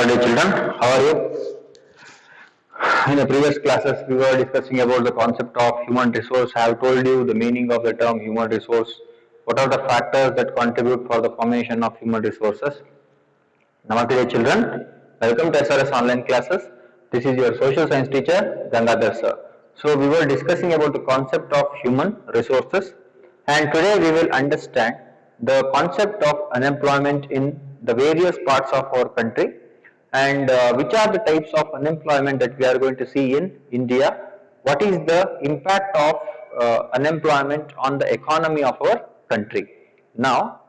dear children, how are you? In the previous classes, we were discussing about the concept of human resource. I have told you the meaning of the term human resource. What are the factors that contribute for the formation of human resources? Namaste, dear children. Welcome to SRS online classes. This is your social science teacher, Gangadhar sir. So, we were discussing about the concept of human resources, and today we will understand the concept of unemployment in the various parts of our country, and which are the types of unemployment that we are going to see in India. What is the impact of unemployment on the economy of our country? Now,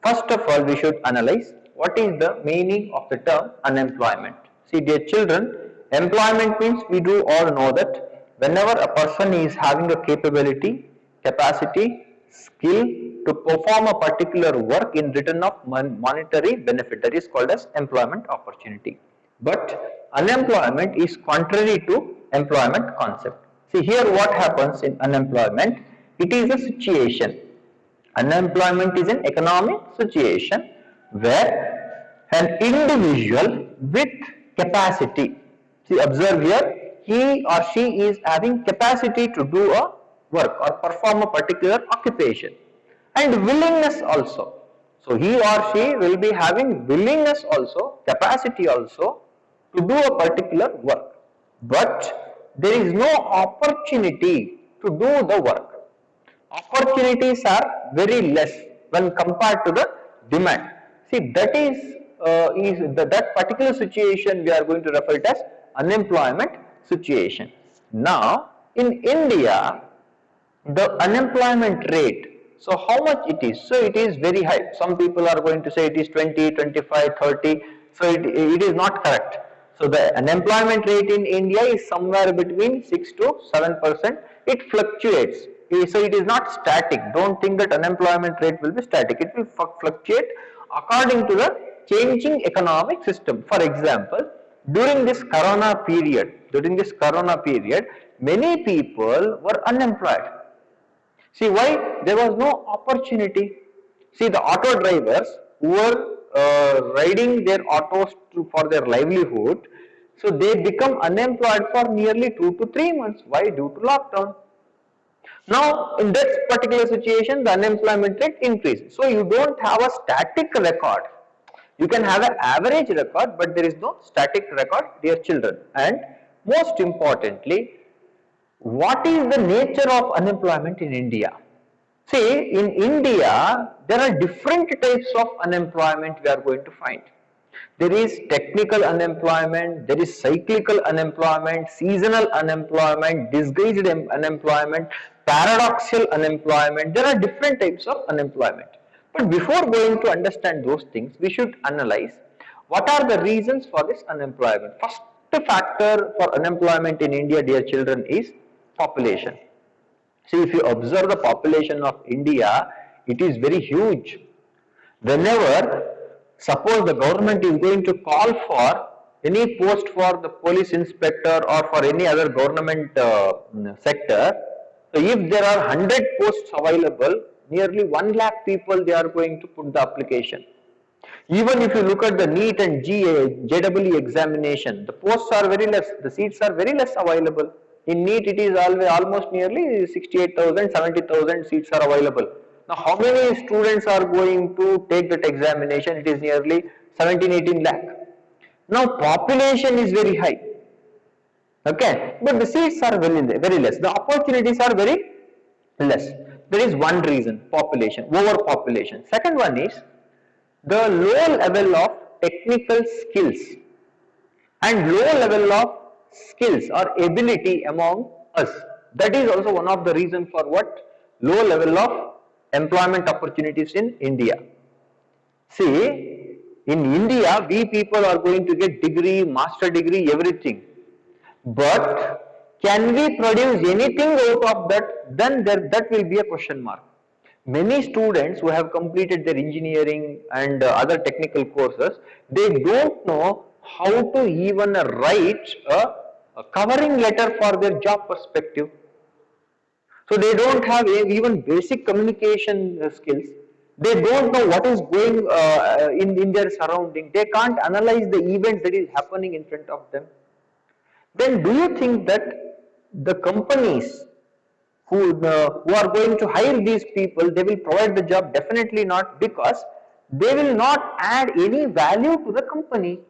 first of all, we should analyze what is the meaning of the term unemployment. See, dear children, employment means we do all know that whenever a person is having a capability, capacity, skill to perform a particular work in return of monetary benefit, that is called as employment opportunity. But unemployment is contrary to employment concept. See, here what happens in unemployment? It is a situation. Unemployment is an economic situation where an individual with capacity, see, observe here, he or she is having capacity to do a work or perform a particular occupation, and willingness also. So he or she will be having willingness also, capacity also to do a particular work, but there is no opportunity to do the work. Opportunities are very less when compared to the demand. See, that that particular situation we are going to refer it as unemployment situation. Now, in India, the unemployment rate, so how much it is? So it is very high. Some people are going to say it is 20, 25, 30. So it is not correct. So the unemployment rate in India is somewhere between 6 to 7%. It fluctuates. So it is not static. Don't think that unemployment rate will be static. It will fluctuate according to the changing economic system. For example, during this corona period, many people were unemployed. See, why? There was no opportunity. See, the auto drivers who were riding their autos for their livelihood, so they become unemployed for nearly 2 to 3 months. Why? Due to lockdown. Now, in that particular situation, the unemployment rate increases. So, you don't have a static record. You can have an average record, but there is no static record, dear children. And most importantly, what is the nature of unemployment in India? See, in India, there are different types of unemployment we are going to find. There is technical unemployment, there is cyclical unemployment, seasonal unemployment, disguised unemployment, paradoxical unemployment. There are different types of unemployment. But before going to understand those things, we should analyze what are the reasons for this unemployment. First factor for unemployment in India, dear children, is population. See, if you observe the population of India, it is very huge. Whenever, suppose the government is going to call for any post for the police inspector or for any other government sector, so if there are 100 posts available, nearly 1 lakh people they are going to put the application. Even if you look at the NEET and JEE examination, the posts are very less, the seats are very less available. In NEET, it is almost nearly 68,000, 70,000 seats are available. Now, how many students are going to take that examination? It is nearly 17, 18 lakh. Now, population is very high. Okay, but the seats are very less. The opportunities are very less. There is one reason, population, overpopulation. Second one is the low level of technical skills and low level of skills or ability among us. That is also one of the reasons for what? Low level of employment opportunities in India. See, in India, we people are going to get degree, master degree, everything. But can we produce anything out of that? Then that will be a question mark. Many students who have completed their engineering and other technical courses, they don't know how to even write a covering letter for their job perspective. So they don't have even basic communication skills. They don't know what is going in their surrounding. They can't analyze the events that is happening in front of them. Then do you think that the companies who are going to hire these people, they will provide the job? Definitely not, because they will not add any value to the company.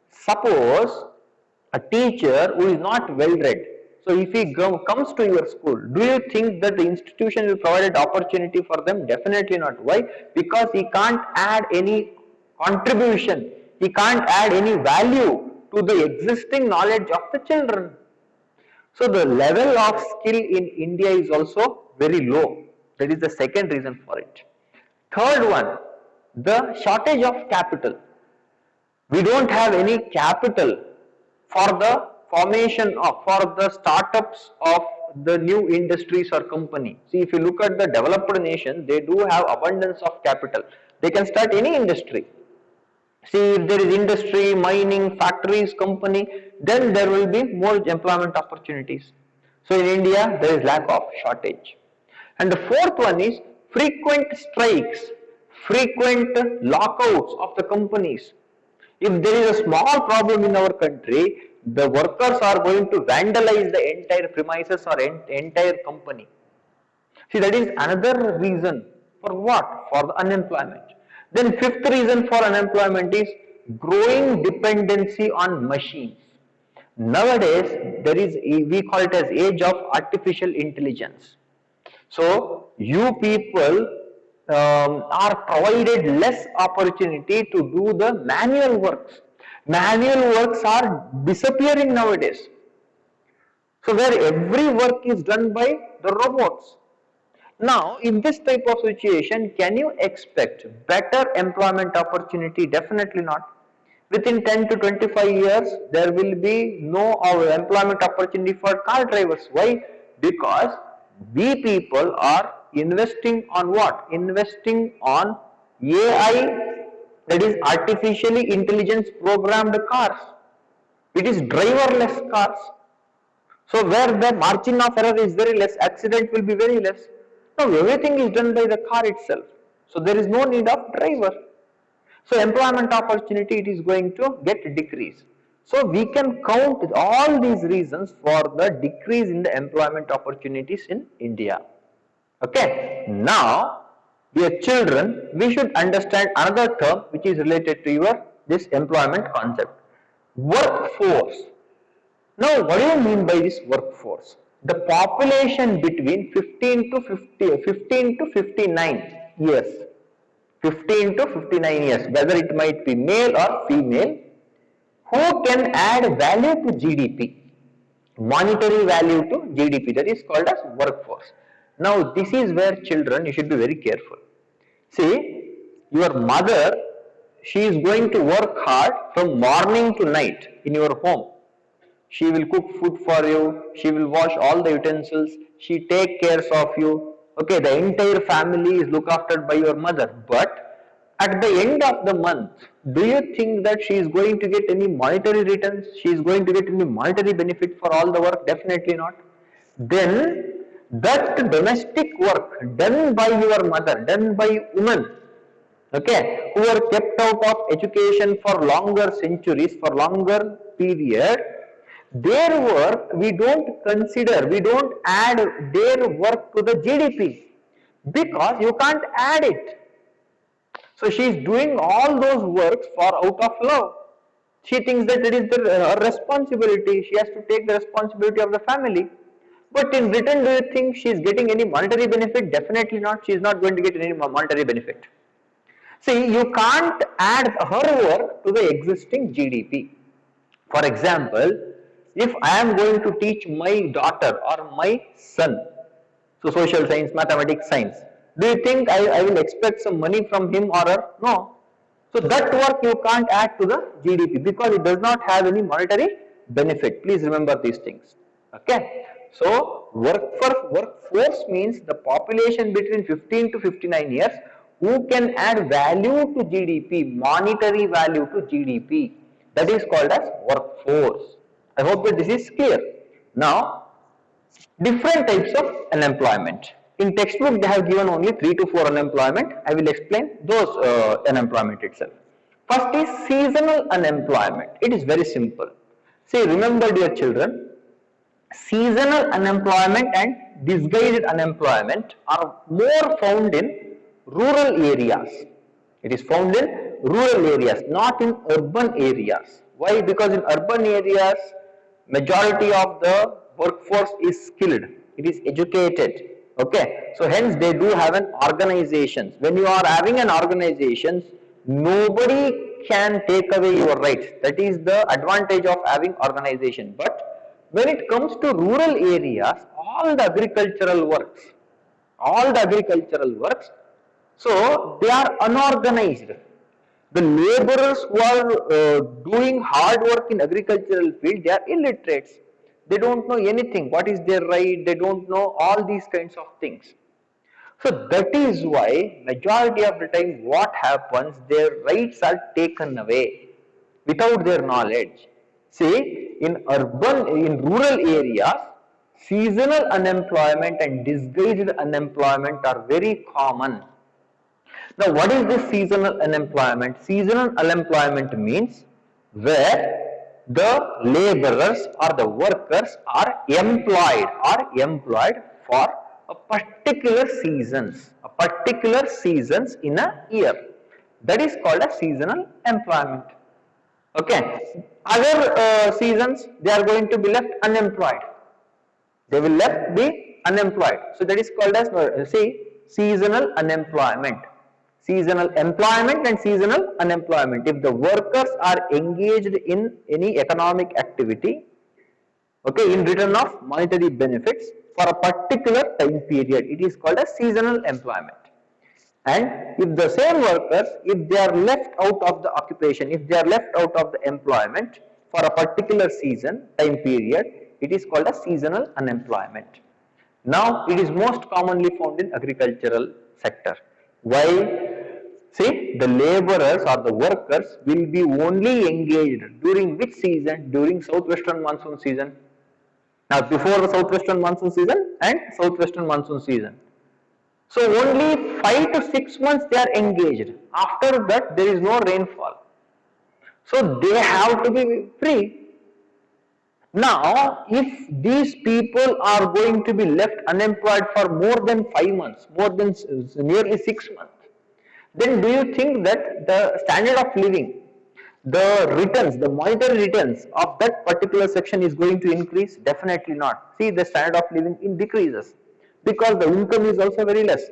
Suppose a teacher who is not well read, so if he comes to your school, do you think that the institution will provide an opportunity for them? Definitely not. Why? Because he can't add any contribution, he can't add any value to the existing knowledge of the children. So the level of skill in India is also very low. That is the second reason for it. Third one, the shortage of capital. We don't have any capital for the formation of, for the startups of the new industries or company. See, if you look at the developed nation, they do have abundance of capital. They can start any industry. See, if there is industry, mining, factories, company, then there will be more employment opportunities. So in India, there is lack of shortage. And the fourth one is frequent strikes, frequent lockouts of the companies. If there is a small problem in our country, the workers are going to vandalize the entire premises or entire company. See, that is another reason for what? For the unemployment. Then fifth reason for unemployment is growing dependency on machines. Nowadays, there is, we call it as age of artificial intelligence. So, you people are provided less opportunity to do the manual works. Manual works are disappearing nowadays. So, where every work is done by the robots. Now, in this type of situation, can you expect better employment opportunity? Definitely not. Within 10 to 25 years, there will be no employment opportunity for car drivers. Why? Because we people are investing on what? Investing on AI, that is artificially intelligence programmed cars. It is driverless cars. So where the margin of error is very less, accident will be very less. Now everything is done by the car itself. So there is no need of driver. So employment opportunity, it is going to get decrease. So we can count all these reasons for the decrease in the employment opportunities in India. Okay. Now, dear children, we should understand another term which is related to your this employment concept. Workforce. Now, what do you mean by this workforce? The population between 15 to 59 years. 15 to 59 years, whether it might be male or female, who can add value to GDP, monetary value to GDP, that is called as workforce. Now, this is where children, you should be very careful. See, your mother, she is going to work hard from morning to night in your home. She will cook food for you, she will wash all the utensils, she take care of you. Okay, the entire family is looked after by your mother. But at the end of the month, do you think that she is going to get any monetary returns? She is going to get any monetary benefit for all the work? Definitely not. Then that domestic work done by your mother, done by women, okay, who are kept out of education for longer centuries, for longer period, their work we don't consider, we don't add their work to the GDP because you can't add it. So she is doing all those works for out of love. She thinks that it is her responsibility, she has to take the responsibility of the family. But in return, do you think she is getting any monetary benefit? Definitely not. She is not going to get any monetary benefit. See, you can't add her work to the existing GDP. For example, if I am going to teach my daughter or my son, so social science, mathematics, science, do you think I will expect some money from him or her? No. So that work you can't add to the GDP because it does not have any monetary benefit. Please remember these things. Okay. So workforce means the population between 15 to 59 years who can add value to GDP, monetary value to GDP. That is called as workforce. I hope that this is clear. Now, different types of unemployment. In textbook, they have given only 3 to 4 unemployment. I will explain those unemployment itself. First is seasonal unemployment. It is very simple. See, remember, dear children, seasonal unemployment and disguised unemployment are more found in rural areas. It is found in rural areas, not in urban areas. Why? Because in urban areas, majority of the workforce is skilled, it is educated. Okay, so hence they do have an organization. When you are having an organization, nobody can take away your rights. That is the advantage of having organization. But when it comes to rural areas, all the agricultural works, so they are unorganized. The laborers who are doing hard work in agricultural field, they are illiterates. They don't know anything. What is their right? They don't know all these kinds of things. So that is why majority of the time what happens, their rights are taken away without their knowledge. See, in rural areas, seasonal unemployment and disguised unemployment are very common. Now, what is this seasonal unemployment? Seasonal unemployment means where the laborers or the workers are employed for a particular seasons in a year. That is called a seasonal employment. Okay. Other seasons, they are going to be left unemployed. They will be unemployed. So that is called as seasonal unemployment. Seasonal employment and seasonal unemployment. If the workers are engaged in any economic activity, okay, in return of monetary benefits for a particular time period, it is called as seasonal employment. And if the same workers, if they are left out of the occupation, if they are left out of the employment for a particular time period, it is called as seasonal unemployment. Now, it is most commonly found in agricultural sector. Why? See, the laborers or the workers will be only engaged during which season? During southwestern monsoon season. Now, before the southwestern monsoon season and southwestern monsoon season. So, only 5 to 6 months they are engaged. After that, there is no rainfall. So, they have to be free. Now, if these people are going to be left unemployed for more than 5 months, more than nearly 6 months, then do you think that the standard of living, the returns, the monetary returns of that particular section is going to increase? Definitely not. See, the standard of living decreases because the income is also very less.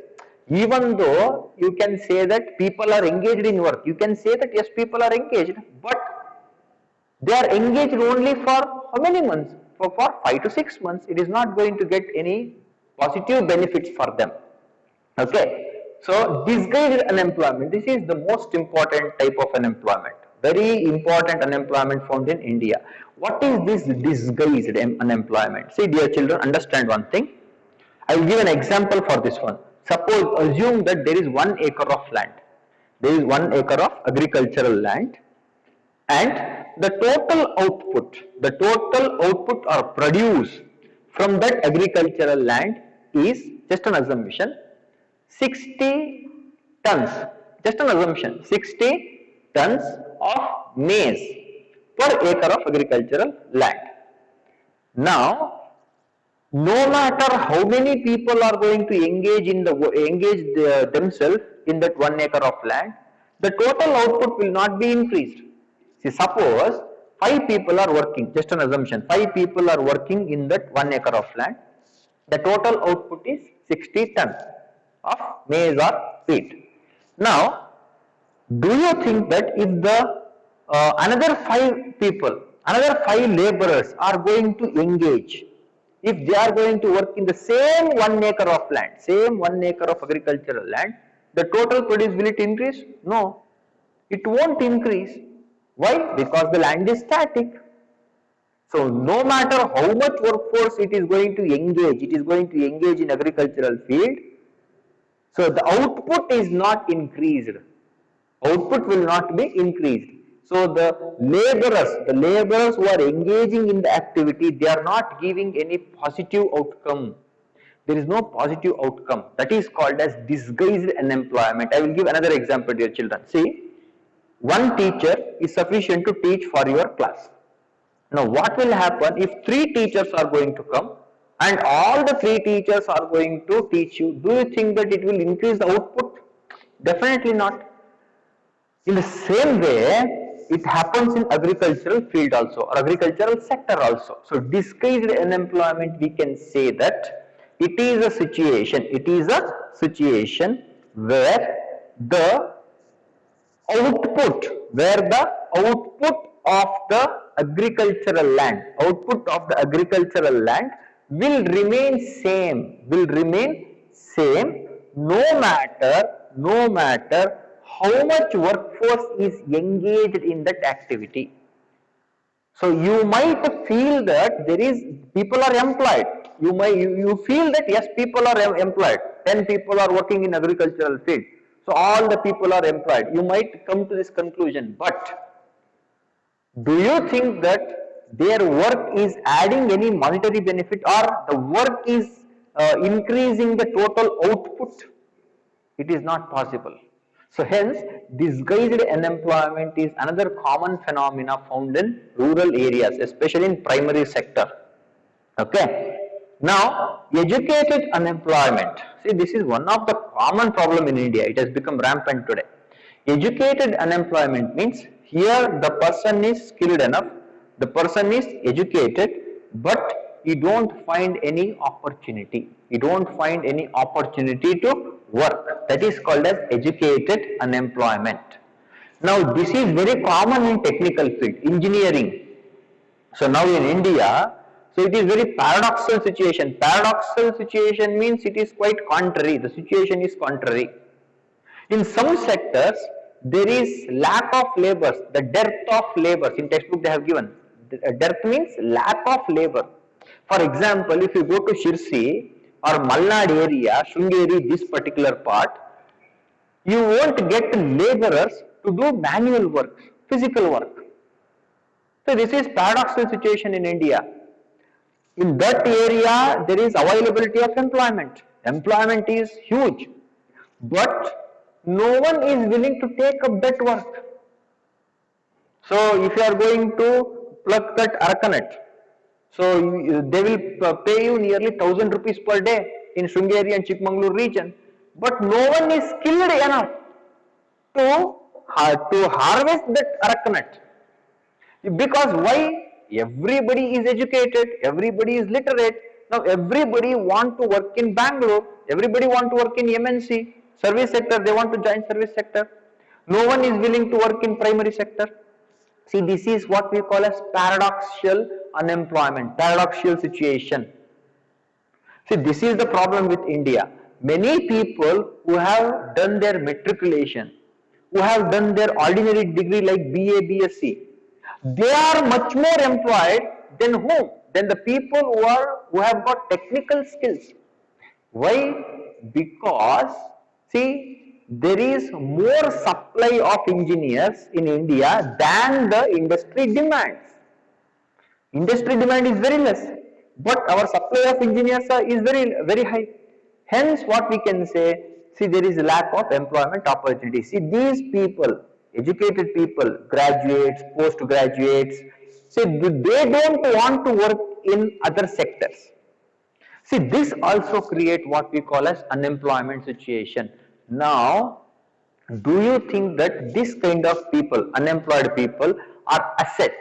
Even though you can say that people are engaged in work, you can say that yes, people are engaged, but they are engaged only for how many months? For 5 to 6 months. It is not going to get any positive benefits for them. Okay. So, disguised unemployment, this is the most important type of unemployment. Very important unemployment found in India. What is this disguised unemployment? See, dear children, understand one thing. I will give an example for this one. Suppose, assume that there is 1 acre of land. There is 1 acre of agricultural land, and the total output or produce from that agricultural land is, just an assumption, 60 tons, just an assumption, 60 tons of maize per acre of agricultural land. Now, no matter how many people are going to engage themselves in that 1 acre of land, the total output will not be increased. See, suppose 5 people are working, just an assumption, 5 people are working in that 1 acre of land, the total output is 60 tons of maize or wheat. Now, do you think that if the another 5 people, another 5 laborers are going to engage, if they are going to work in the same 1 acre of land, same 1 acre of agricultural land, the total produce, will it increase? No, it won't increase. Why? Because the land is static. So, no matter how much workforce it is going to engage, in agricultural field, so the output is not increased. Output will not be increased. So the laborers who are engaging in the activity, they are not giving any positive outcome. there is no positive outcome. That is called as disguised unemployment. I will give another example, dear children. See, one teacher is sufficient to teach for your class. Now, what will happen if three teachers are going to come and all the three teachers are going to teach you? Do you think that it will increase the output? Definitely not. In the same way, it happens in agricultural field also, or agricultural sector also. So, disguised unemployment, we can say that it is a situation where the output of the agricultural land will remain same, no matter how much workforce is engaged in that activity. So you might feel that people are employed. You feel that yes, people are employed. 10 people are working in agricultural field. So all the people are employed. You might come to this conclusion, but do you think that their work is adding any monetary benefit, or the work is increasing the total output? It is not possible. So hence, disguised unemployment is another common phenomena found in rural areas, especially in primary sector. Okay. Now, educated unemployment. See, this is one of the common problem in India. It has become rampant today. Educated unemployment means here the person is skilled enough, the person is educated, but you don't find any opportunity. You don't find any opportunity to work. That is called as educated unemployment. Now, this is very common in technical field, engineering. So now in India, so it is very paradoxal situation. Paradoxal situation means it is quite contrary. The situation is contrary. In some sectors, there is lack of labours, the dearth of labours. In textbook they have given. Dearth means lack of labour. For example, if you go to Shirsi or Malnad area, Sringeri, this particular part, you won't get labourers to do manual work, physical work. So this is paradoxical situation in India. In that area, there is availability of employment. Employment is huge, but no one is willing to take up that work. So if you are going to pluck that aracanut, so they will pay you nearly 1000 rupees per day in Sringeri and Chikmagalur region, but no one is skilled enough to harvest that aracanut. Because why? Everybody is educated, everybody is literate. Now everybody want to work in Bangalore, everybody want to work in MNC, service sector, they want to join service sector. No one is willing to work in primary sector. See, this is what we call as paradoxical unemployment, paradoxical situation. See, this is the problem with India. Many people who have done their matriculation, who have done their ordinary degree like BA, BSc, they are much more employed than whom? Than the people who have got technical skills. Why? Because, see, there is more supply of engineers in India than the industry demands. Industry demand is very less, but our supply of engineers is very high. Hence, what we can say, see, there is a lack of employment opportunity. See, these people, educated people, graduates, postgraduates, see, they don't want to work in other sectors. See, this also create what we call as unemployment situation. Now, do you think that this kind of people, unemployed people, are asset?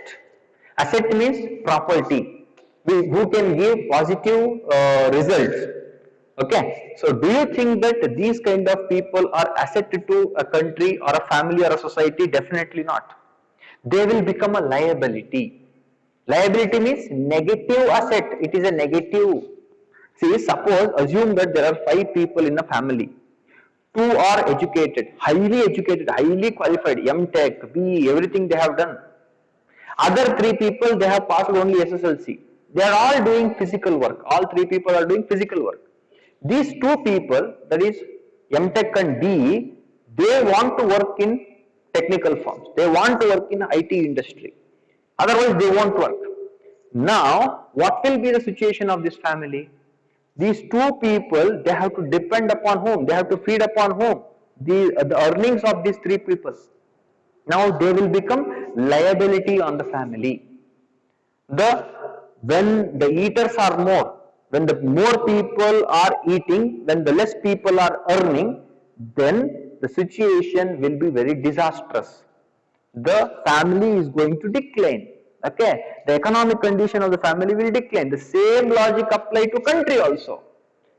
Asset means property, who can give positive results. Okay, so do you think that these kind of people are asset to a country or a family or a society? Definitely not. They will become a liability. Liability means negative asset. It is a negative. See, suppose, assume that there are 5 people in a family. 2 are educated, highly qualified, M.Tech, BE, everything they have done. Other 3 people, they have passed only SSLC. They are all doing physical work. All 3 people are doing physical work. These 2 people, that is M.Tech and BE, they want to work in technical firms. They want to work in IT industry. Otherwise, they won't work. Now, what will be the situation of this family? These two people, they have to depend upon whom? They have to feed upon whom? The earnings of these three people. Now they will become liability on the family. When the eaters are more, when the more people are eating, when the less people are earning, then the situation will be very disastrous. The family is going to decline. Okay, the economic condition of the family will decline. The same logic apply to country also.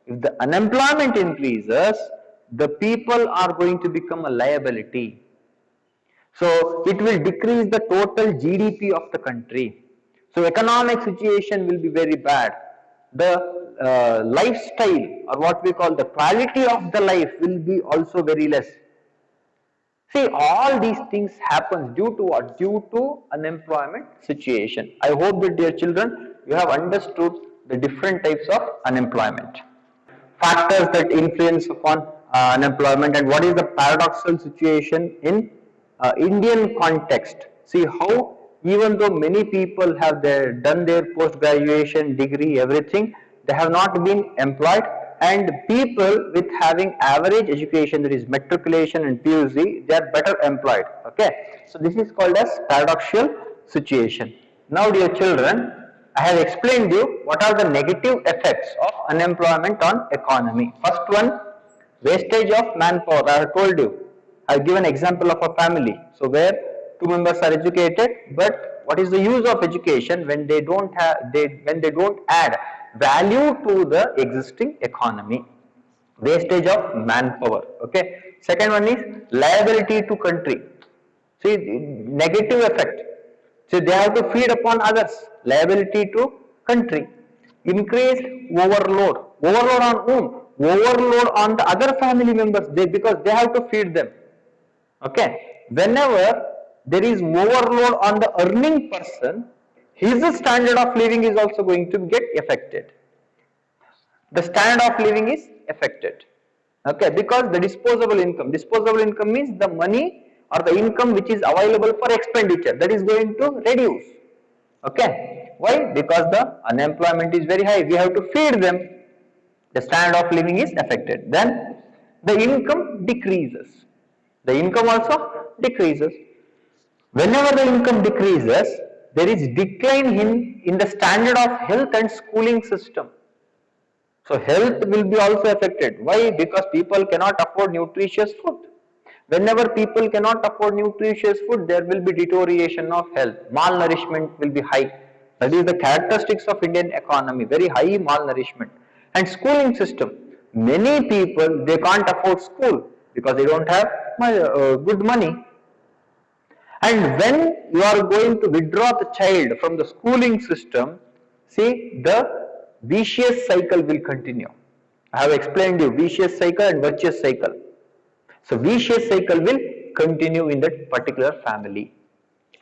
If the unemployment increases, the people are going to become a liability. So it will decrease the total GDP of the country. So economic situation will be very bad. The lifestyle, or what we call the quality of the life, will be also very less. See, all these things happen due to what? Due to unemployment situation. I hope that, dear children, you have understood the different types of unemployment. Factors that influence upon unemployment, and what is the paradoxical situation in Indian context. See how even though many people have done their post-graduation degree, everything, they have not been employed, and people with having average education, that is matriculation and PUC, they are better employed. Okay, so this is called as paradoxical situation. Now, dear children, I have explained you what are the negative effects of unemployment on economy. First one, wastage of manpower. I have told you. I have given example of a family. So where two members are educated, but what is the use of education when they don't add value to the existing economy? Wastage of manpower. Okay. Second one is liability to country. See, negative effect. So they have to feed upon others. Liability to country. Increased overload. Overload on whom? Overload on the other family members, because they have to feed them. Okay. Whenever there is overload on the earning person, his standard of living is also going to get affected. The standard of living is affected. Okay, because the disposable income means the money or the income which is available for expenditure, that is going to reduce. Okay, why? Because the unemployment is very high, we have to feed them. The standard of living is affected. Then the income decreases. The income also decreases. Whenever the income decreases, there is decline in the standard of health and schooling system. So health will be also affected. Why? Because people cannot afford nutritious food. Whenever people cannot afford nutritious food, there will be deterioration of health. Malnourishment will be high. That is the characteristics of Indian economy, very high malnourishment. And schooling system, many people, they can't afford school because they don't have good money. And when you are going to withdraw the child from the schooling system, see, the vicious cycle will continue. I have explained you vicious cycle and virtuous cycle. So vicious cycle will continue in that particular family.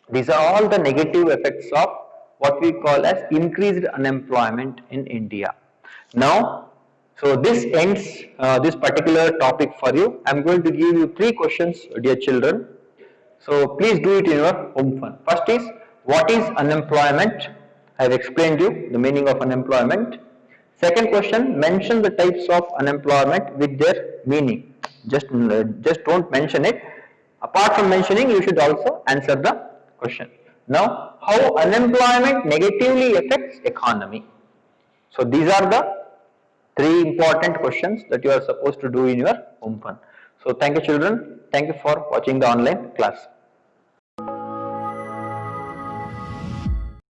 These are all the negative effects of what we call as increased unemployment in India. Now, so this ends this particular topic for you. I am going to give you 3 questions, dear children. So please do it in your home fund. First is, what is unemployment? I have explained you the meaning of unemployment. Second question, mention the types of unemployment with their meaning. Just don't mention it. Apart from mentioning, you should also answer the question. Now, how unemployment negatively affects economy? So these are the 3 important questions that you are supposed to do in your home fund. So thank you, children. Thank you for watching the online class.